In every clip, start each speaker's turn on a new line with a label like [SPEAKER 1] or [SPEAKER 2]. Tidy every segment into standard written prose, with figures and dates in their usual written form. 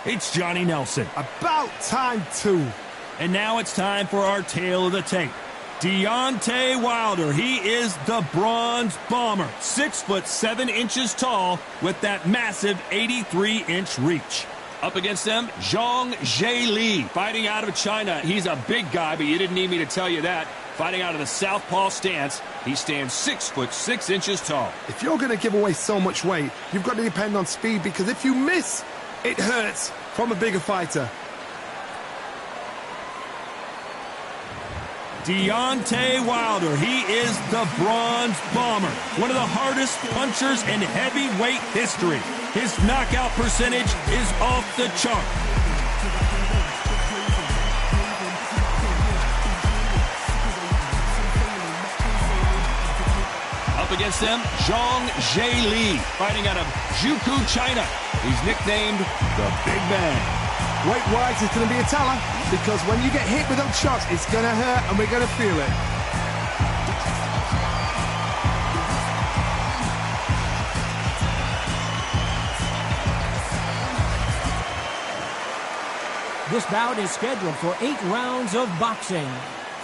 [SPEAKER 1] It's Johnny Nelson.
[SPEAKER 2] About time, too.
[SPEAKER 1] And now it's time for our tale of the tape. Deontay Wilder, he is the Bronze Bomber. 6'7" tall with that massive 83-inch reach. Up against them, Zhilei, fighting out of China. He's a big guy, but you didn't need me to tell you that. Fighting out of the southpaw stance, he stands 6'6" tall.
[SPEAKER 2] If you're going to give away so much weight, you've got to depend on speed, because if you miss, it hurts from a bigger fighter.
[SPEAKER 1] Deontay Wilder, he is the Bronze Bomber. One of the hardest punchers in heavyweight history. His knockout percentage is off the chart. Up against them, Zhilei, fighting out of Juku, China. He's nicknamed the Big Bang.
[SPEAKER 2] Weight-wise, it's going to be a teller, because when you get hit with those shots, it's going to hurt, and we're going to feel it.
[SPEAKER 3] This bout is scheduled for 8 rounds of boxing.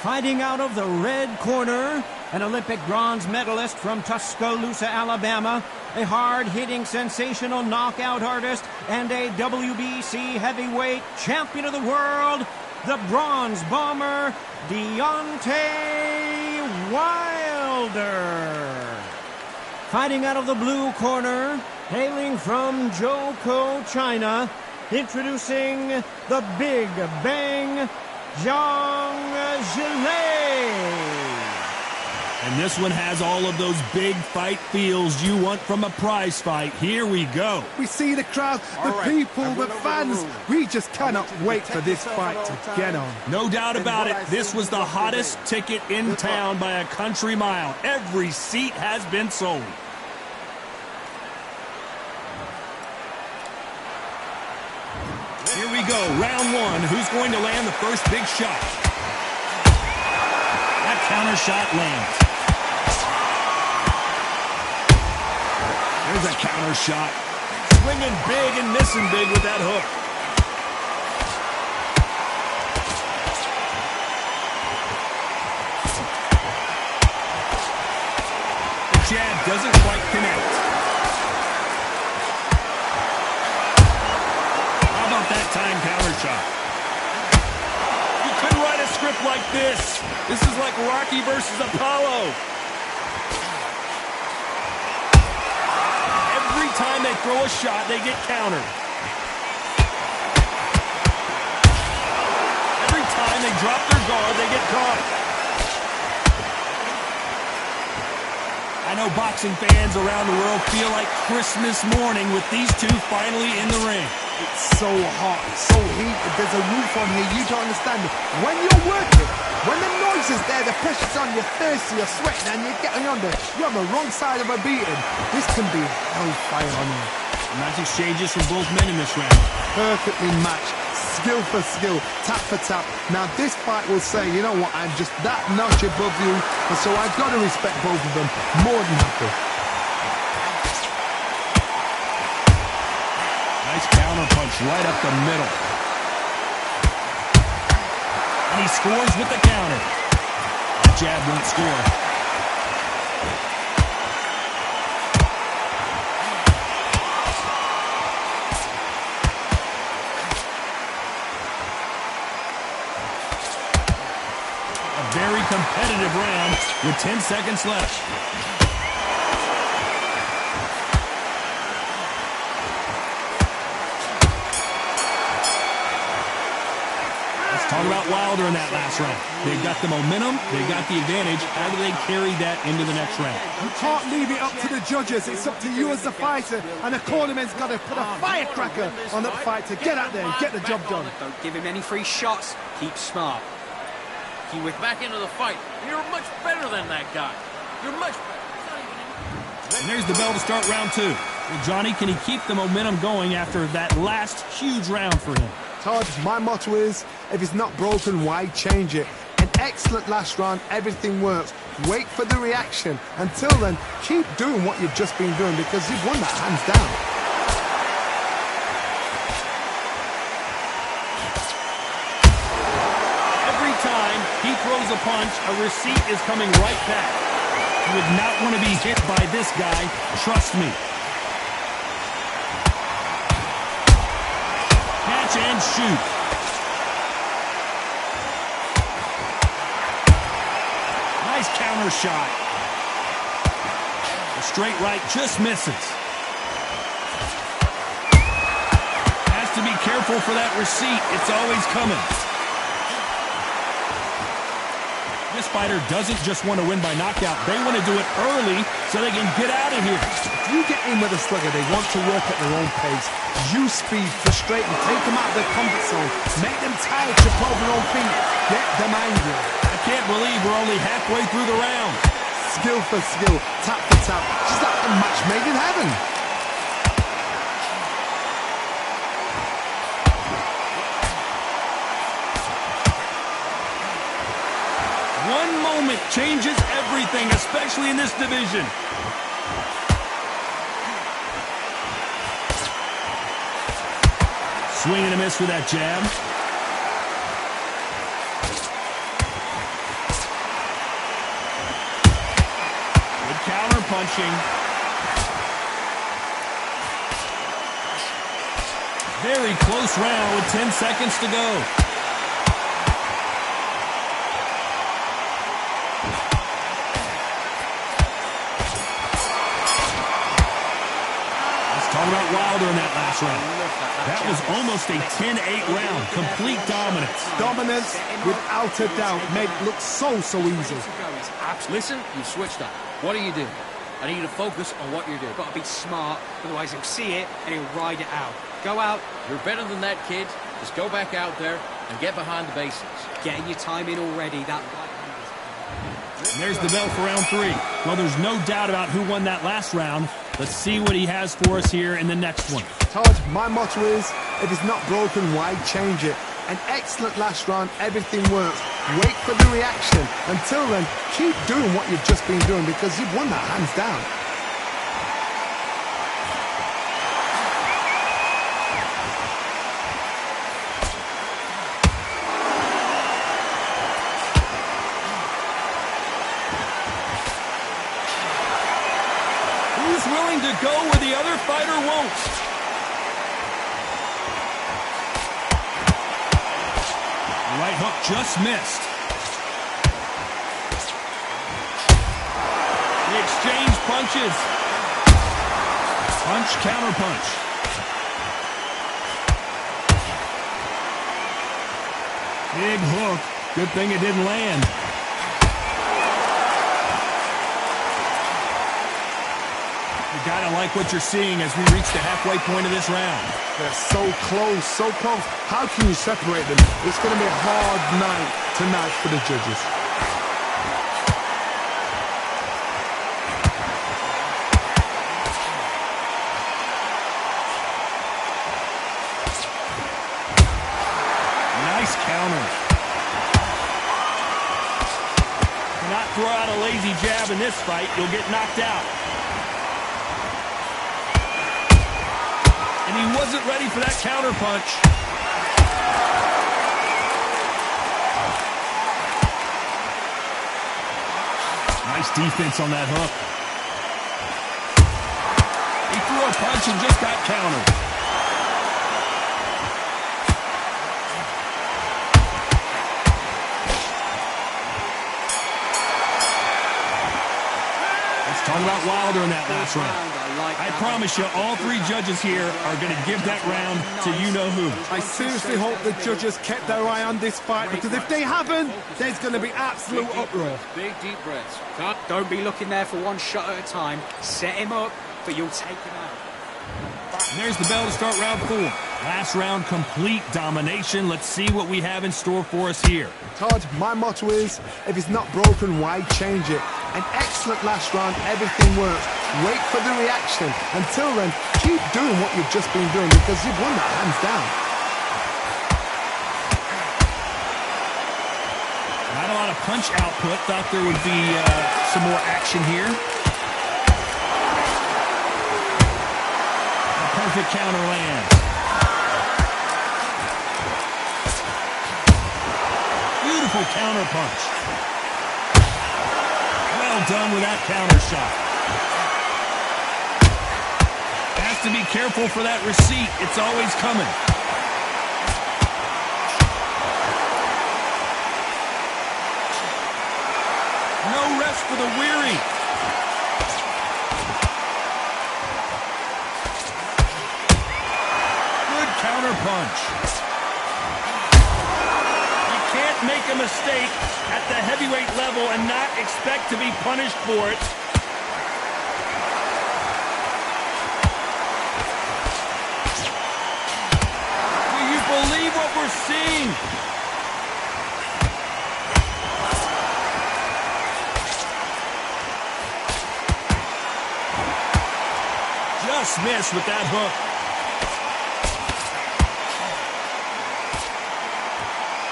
[SPEAKER 3] Fighting out of the red corner, an Olympic bronze medalist from Tuscaloosa, Alabama, a hard-hitting, sensational knockout artist, and a WBC heavyweight champion of the world, the Bronze Bomber, Deontay Wilder. Fighting out of the blue corner, hailing from Zhou, China, introducing the Big Bang, Zhang.
[SPEAKER 1] And this one has all of those big fight feels you want from a prize fight. Here we go.
[SPEAKER 2] We see the crowd, the people, the fans. We just cannot wait for this fight to get on.
[SPEAKER 1] No doubt about it, this was the hottest ticket in town by a country mile. Every seat has been sold. Here we go, round one. Who's going to land the first big shot? That counter shot lands. There's a counter shot. Swinging big and missing big with that hook. The jab doesn't quite connect. How about that time counter shot? You couldn't write a script like this. This is like Rocky versus Apollo. Every time they throw a shot, they get countered. Every time they drop their guard, they get caught. I know boxing fans around the world feel like Christmas morning with these two finally in the ring.
[SPEAKER 2] It's so hot, it's so heated, there's a roof on here, you don't understand it. When you're working, when the noise is there, the pressure's on, you're thirsty, you're sweating, and you're getting under. You're on the wrong side of a beating. This can be hellfire on you.
[SPEAKER 1] Nice exchanges from both men in this round.
[SPEAKER 2] Perfectly matched, skill for skill, tap for tap. Now this fight will say, you know what, I'm just that notch above you, and so I've got to respect both of them more than happy.
[SPEAKER 1] Nice counter punch right up the middle. And he scores with the counter. That jab won't score. A very competitive round with 10 seconds left. Talk about Wilder in that last round. They've got the momentum, they've got the advantage. How do they carry that into the next round?
[SPEAKER 2] You can't leave it up to the judges. It's up to you as the fighter, and the cornerman's got to put a firecracker on that fight to get out there and get the job done.
[SPEAKER 4] Don't give him any free shots. Keep smart.
[SPEAKER 5] Keep back into the fight. You're much better than that guy. You're much better.
[SPEAKER 1] And there's the bell to start round two. Well, Johnny, can he keep the momentum going after that last huge round for him?
[SPEAKER 2] Todd, my motto is, if it's not broken, why change it? An excellent last round, everything works. Wait for the reaction. Until then, keep doing what you've just been doing, because you've won that hands down.
[SPEAKER 1] throws a punch, a receipt is coming right back. You would not want to be hit by this guy, trust me. Catch and shoot. Nice counter shot. The straight right just misses. Has to be careful for that receipt. It's always coming. This fighter doesn't just want to win by knockout. They want to do it early so they can get out of here.
[SPEAKER 2] If you get in with a slugger, they want to work at their own pace. Use speed, frustrate them, take them out of their comfort zone, make them tired, trip over their own feet, get them angry.
[SPEAKER 1] I can't believe we're only halfway through the round.
[SPEAKER 2] Skill for skill, tap for tap, just like a match made in heaven.
[SPEAKER 1] One moment changes everything, especially in this division. Swing and a miss for that jab. Good counter punching. Very close round with 10 seconds to go. Talk about Wilder in that last round. That was almost a 10-8 round. Complete dominance.
[SPEAKER 2] Dominance, without a doubt, made it look so easy.
[SPEAKER 5] Listen, you switched up. What do? I need you to focus on what you're doing.
[SPEAKER 4] Got to be smart, otherwise he'll see it and he'll ride it out. Go out.
[SPEAKER 5] You're better than that, kid. Just go back out there and get behind the basics.
[SPEAKER 4] Getting your time in already. That.
[SPEAKER 1] And there's the bell for round 3. Well, there's no doubt about who won that last round. Let's see what he has for us here in the next one.
[SPEAKER 2] Todd, my motto is, if it's not broken, why change it? An excellent last round, everything works. Wait for the reaction. Until then, keep doing what you've just been doing because you've won that hands down.
[SPEAKER 1] Who's willing to go where the other fighter won't? Right hook just missed. The exchange punches. Punch, counter punch. Big hook. Good thing it didn't land. You gotta like what you're seeing as we reach the halfway point of this round.
[SPEAKER 2] They're so close, so close. How can you separate them? It's going to be a hard night tonight for the judges.
[SPEAKER 1] Nice counter. Cannot throw out a lazy jab in this fight. You'll get knocked out. And he wasn't ready for that counter punch. Nice defense on that hook. He threw a punch and just got countered. Let's talk about Wilder in that last round. I promise you, all 3 judges here are going to give that round to you-know-who.
[SPEAKER 2] I seriously hope the judges kept their eye on this fight because if they haven't, there's going to be absolute uproar.
[SPEAKER 5] Big deep breaths.
[SPEAKER 4] Don't be looking there for one shot at a time. Set him up, but you'll take him out.
[SPEAKER 1] And there's the bell to start round 4. Last round, complete domination. Let's see what we have in store for us here.
[SPEAKER 2] Todd, my motto is, if it's not broken, why change it? An excellent last round, everything works. Wait for the reaction. Until then, keep doing what you've just been doing because you've won that hands down.
[SPEAKER 1] Not a lot of punch output. Thought there would be some more action here. A perfect counter lands. Beautiful counter punch. Well done with that counter shot. Has to be careful for that receipt. It's always coming. No rest for the weary. Good counter punch. You can't make a mistake at the heavyweight level and not expect to be punished for it. Do you believe what we're seeing? Just missed with that hook.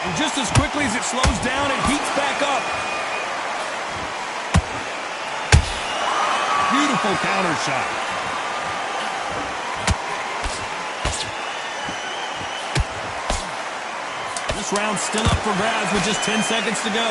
[SPEAKER 1] And just as quickly as it slows down, it heats back up. Beautiful counter shot. This round's still up for grabs with just 10 seconds to go.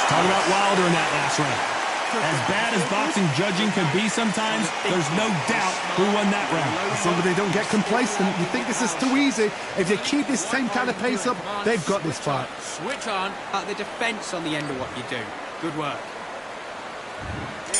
[SPEAKER 1] Talk about Wilder in that last round. As bad as boxing judging can be sometimes, there's no doubt who won that round.
[SPEAKER 2] Somebody don't get complacent. You think this is too easy. If you keep this same kind of pace up, they've got this fight.
[SPEAKER 4] Switch on. The defense on the end of what you do. Good work.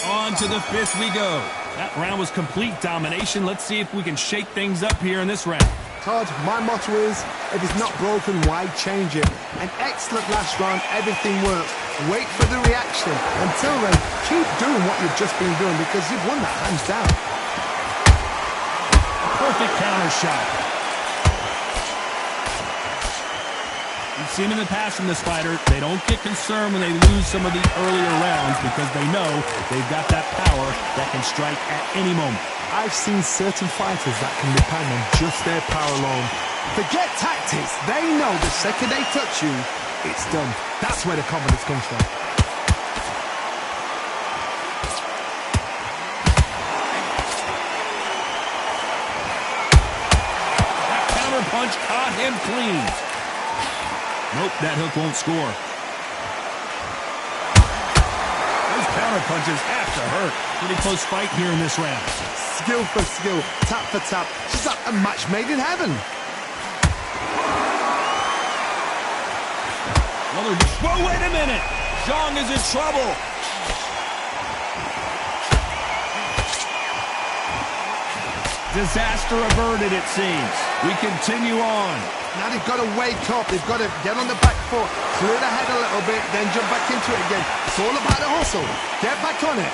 [SPEAKER 1] On to the fifth we go. That round was complete domination. Let's see if we can shake things up here in this round.
[SPEAKER 2] Todd, my motto is, if it's not broken, why change it? An excellent last round, everything works. Wait for the reaction. Until then, keep doing what you've just been doing because you've won that hands down.
[SPEAKER 1] Perfect counter shot. We've seen in the past from this fighter, they don't get concerned when they lose some of the earlier rounds because they know they've got that power that can strike at any moment.
[SPEAKER 2] I've seen certain fighters that can depend on just their power alone. Forget tactics. They know the second they touch you, it's done. That's where the confidence comes from.
[SPEAKER 1] That counter punch caught him clean. Nope, that hook won't score. Those counter punches have to hurt. Pretty close fight here in this round.
[SPEAKER 2] Skill for skill, tap for tap. She's like a match made in heaven.
[SPEAKER 1] Whoa, wait a minute! Zhang is in trouble! Disaster averted, it seems. We continue on.
[SPEAKER 2] Now they've got to wake up. They've got to get on the back foot, clear the head a little bit, then jump back into it again. It's all about the hustle. Get back on it.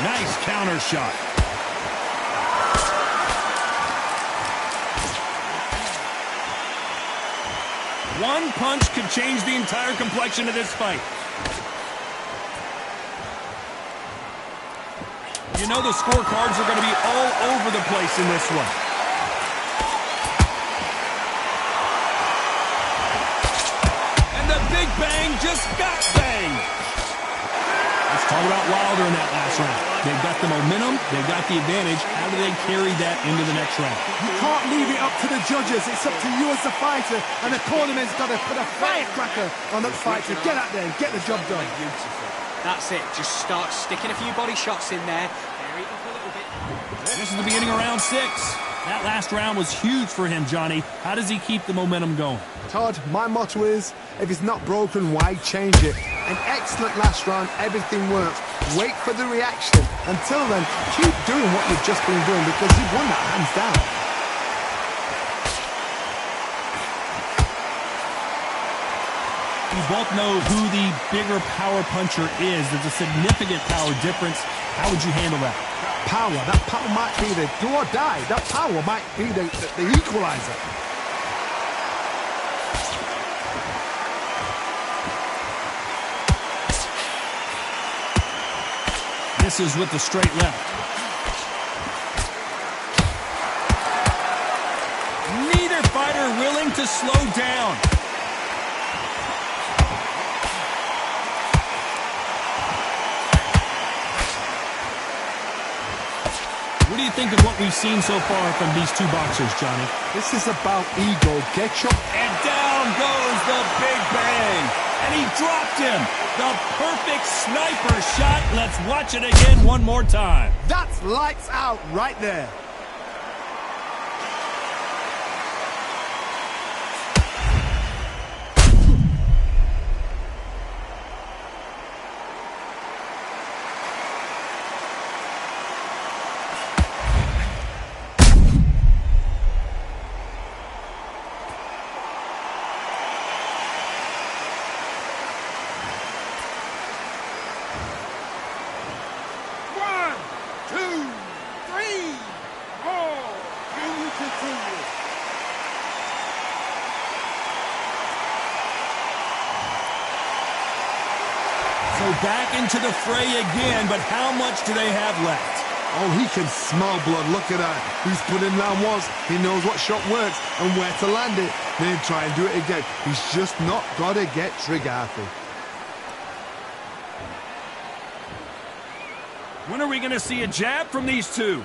[SPEAKER 1] Nice counter shot. One punch could change the entire complexion of this fight. You know the scorecards are going to be all over the place in this one. And the big bang just got banged. Let's talk about Wilder in that last round. They've got the momentum, they've got the advantage. How do they carry that into the next round?
[SPEAKER 2] You can't leave it up to the judges. It's up to you as the fighter, and the cornerman's got to put a firecracker on that fighter. Get out there and get the job done.
[SPEAKER 4] Beautiful. That's it. Just start sticking a few body shots in there. Vary it up a little bit.
[SPEAKER 1] This is the beginning of round 6. That last round was huge for him, Johnny. How does he keep the momentum going?
[SPEAKER 2] Todd, my motto is, if it's not broken, why change it? An excellent last round, everything works. Wait for the reaction. Until then, keep doing what you've just been doing because you've won that hands down.
[SPEAKER 1] You both know who the bigger power puncher is. There's a significant power difference. How would you handle that?
[SPEAKER 2] That power might be the do or die. That power might be the equalizer.
[SPEAKER 1] Misses with the straight left. Neither fighter willing to slow down. you think of what we've seen so far from these two boxers, Johnny?
[SPEAKER 2] This is about ego. Get your...
[SPEAKER 1] And down goes the Big Bang. And he dropped him. The perfect sniper shot. Let's watch it again one more time.
[SPEAKER 2] That's lights out right there.
[SPEAKER 1] So back into the fray again, but how much do they have left?
[SPEAKER 2] Oh, he can smell blood. Look at that. He's put in round once. He knows what shot works and where to land it. Then try and do it again. He's just not got to get trigger happy.
[SPEAKER 1] When are we going to see a jab from these two?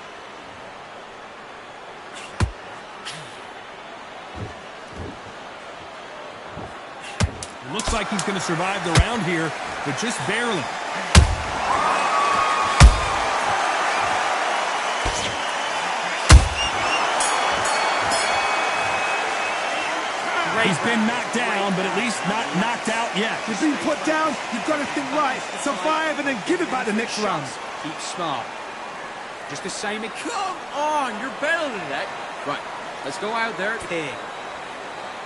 [SPEAKER 1] It looks like he's going to survive the round here, but just barely. He's been knocked down, but at least not knocked out yet.
[SPEAKER 2] You've been put down, you've got to think right, survive, and then give it back the next round.
[SPEAKER 4] Keep smart. Just the same.
[SPEAKER 5] Come on, you're better than that. Right, let's go out there.
[SPEAKER 4] Here.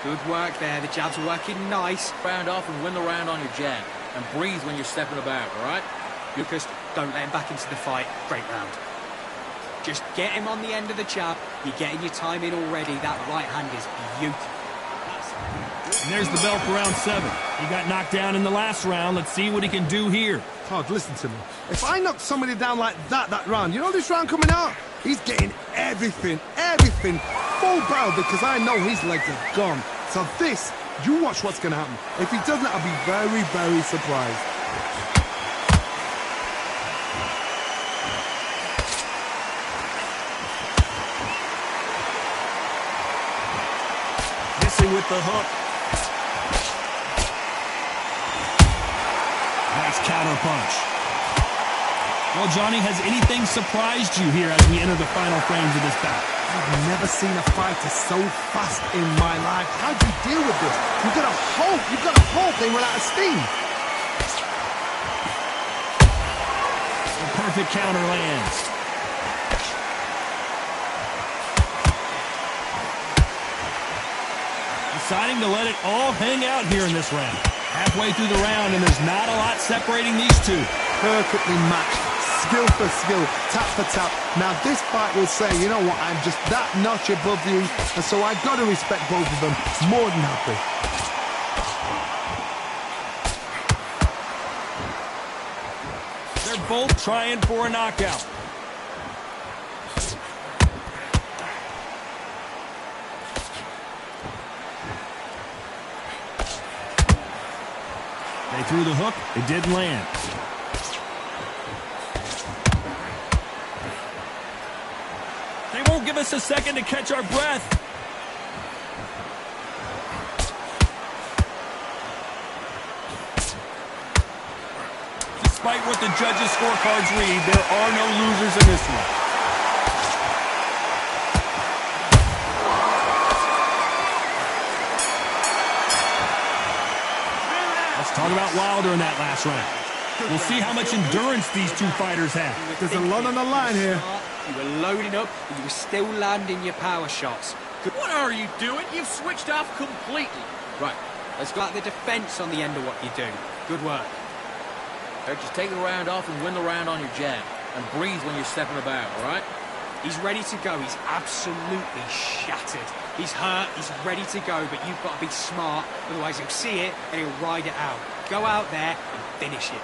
[SPEAKER 4] Good work there. The jab's working nice.
[SPEAKER 5] Round off and win the round on your jab. And breathe when you're stepping about, all right?
[SPEAKER 4] Lucas, don't let him back into the fight. Great round. Just get him on the end of the jab. You're getting your time in already. That right hand is beautiful.
[SPEAKER 1] And there's the bell for round 7. He got knocked down in the last round. Let's see what he can do here.
[SPEAKER 2] Todd, listen to me. If I knock somebody down like that round, you know this round coming out? He's getting everything, full barrel, because I know his legs are gone. So this, you watch what's going to happen. If he doesn't, I'll be very, very surprised.
[SPEAKER 1] Missing with the hook. Nice counter punch. Well, Johnny, has anything surprised you here as we enter the final frames of this bout?
[SPEAKER 2] I've never seen a fighter so fast in my life. How do you deal with this? You've got to hope they run out of steam.
[SPEAKER 1] The perfect counter lands. Deciding to let it all hang out here in this round. Halfway through the round, and there's not a lot separating these two.
[SPEAKER 2] Perfectly matched. Skill for skill, tap for tap. Now this fight will say, you know what, I'm just that notch above you, and so I've got to respect both of them. More than happy.
[SPEAKER 1] They're both trying for a knockout. They threw the hook, it didn't land. They won't give us a second to catch our breath. Despite what the judges' scorecards read, there are no losers in this one. Let's talk about Wilder in that last round. We'll see how much endurance these two fighters have.
[SPEAKER 2] There's a lot on the line here.
[SPEAKER 4] You were loading up, and you were still landing your power shots.
[SPEAKER 5] What are you doing? You've switched off completely.
[SPEAKER 4] Right, let's go at the defense on the end of what you do. Good work.
[SPEAKER 5] Just take the round off and win the round on your jab. And breathe when you're stepping about, all right?
[SPEAKER 4] He's ready to go. He's absolutely shattered. He's hurt. He's ready to go, but you've got to be smart. Otherwise, he'll see it, and he'll ride it out. Go out there and finish it.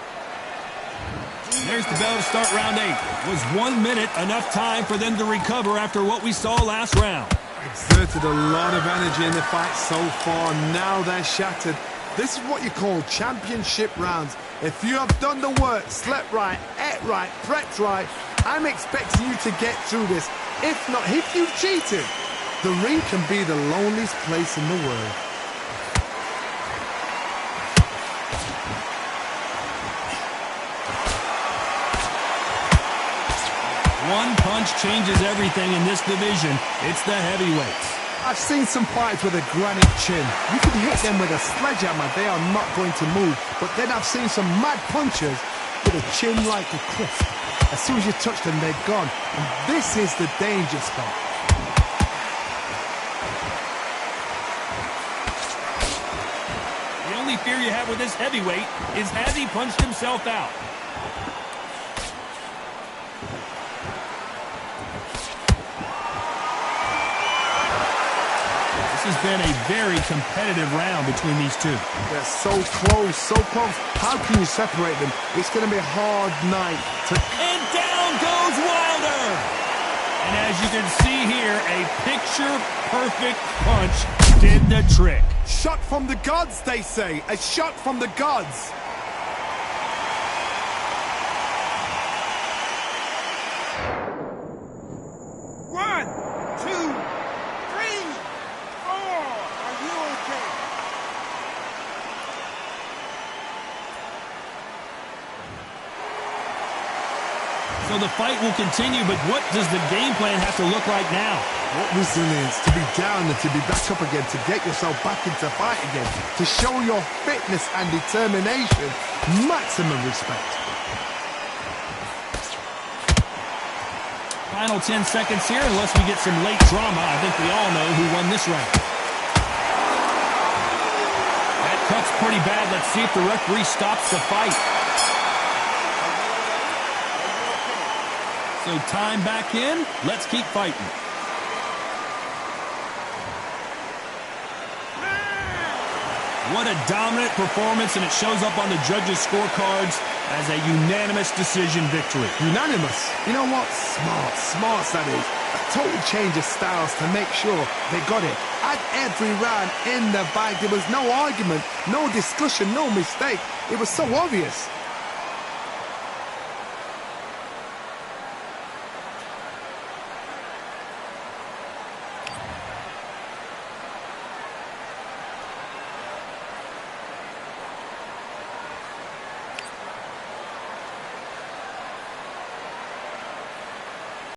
[SPEAKER 1] There's the bell to start round 8. Was 1 minute enough time for them to recover after what we saw last round?
[SPEAKER 2] Exerted a lot of energy in the fight so far. Now they're shattered. This is what you call championship rounds. If you have done the work, slept right, ate right, prepped right, I'm expecting you to get through this. If not, if you've cheated, the ring can be the loneliest place in the world.
[SPEAKER 1] One punch changes everything in this division. It's the heavyweights.
[SPEAKER 2] I've seen some fights with a granite chin. You can hit them with a sledgehammer, they are not going to move. But then I've seen some mad punchers with a chin like a cliff. As soon as you touch them, they're gone. And this is the danger spot.
[SPEAKER 1] The only fear you have with this heavyweight is has he punched himself out? This has been a very competitive round between these two.
[SPEAKER 2] They're so close, so close. How can you separate them? It's going to be a hard night to...
[SPEAKER 1] And down goes Wilder! And as you can see here, a picture-perfect punch did the trick.
[SPEAKER 2] Shot from the gods, they say. A shot from the gods.
[SPEAKER 6] One, two, three, four. Are you okay?
[SPEAKER 1] So the fight will continue, but what does the game plan have to look like now?
[SPEAKER 2] What resilience to be down and to be back up again, to get yourself back into fight again, to show your fitness and determination. Maximum respect.
[SPEAKER 1] Final 10 seconds here, unless we get some late drama. I think we all know who won this round. That cut's pretty bad. Let's see if the referee stops the fight. So time back in. Let's keep fighting. What a dominant performance, and it shows up on the judges' scorecards as a unanimous decision victory.
[SPEAKER 2] Unanimous. You know what? Smart that is. A total change of styles to make sure they got it. At every round in the bag, there was no argument, no discussion, no mistake. It was so obvious.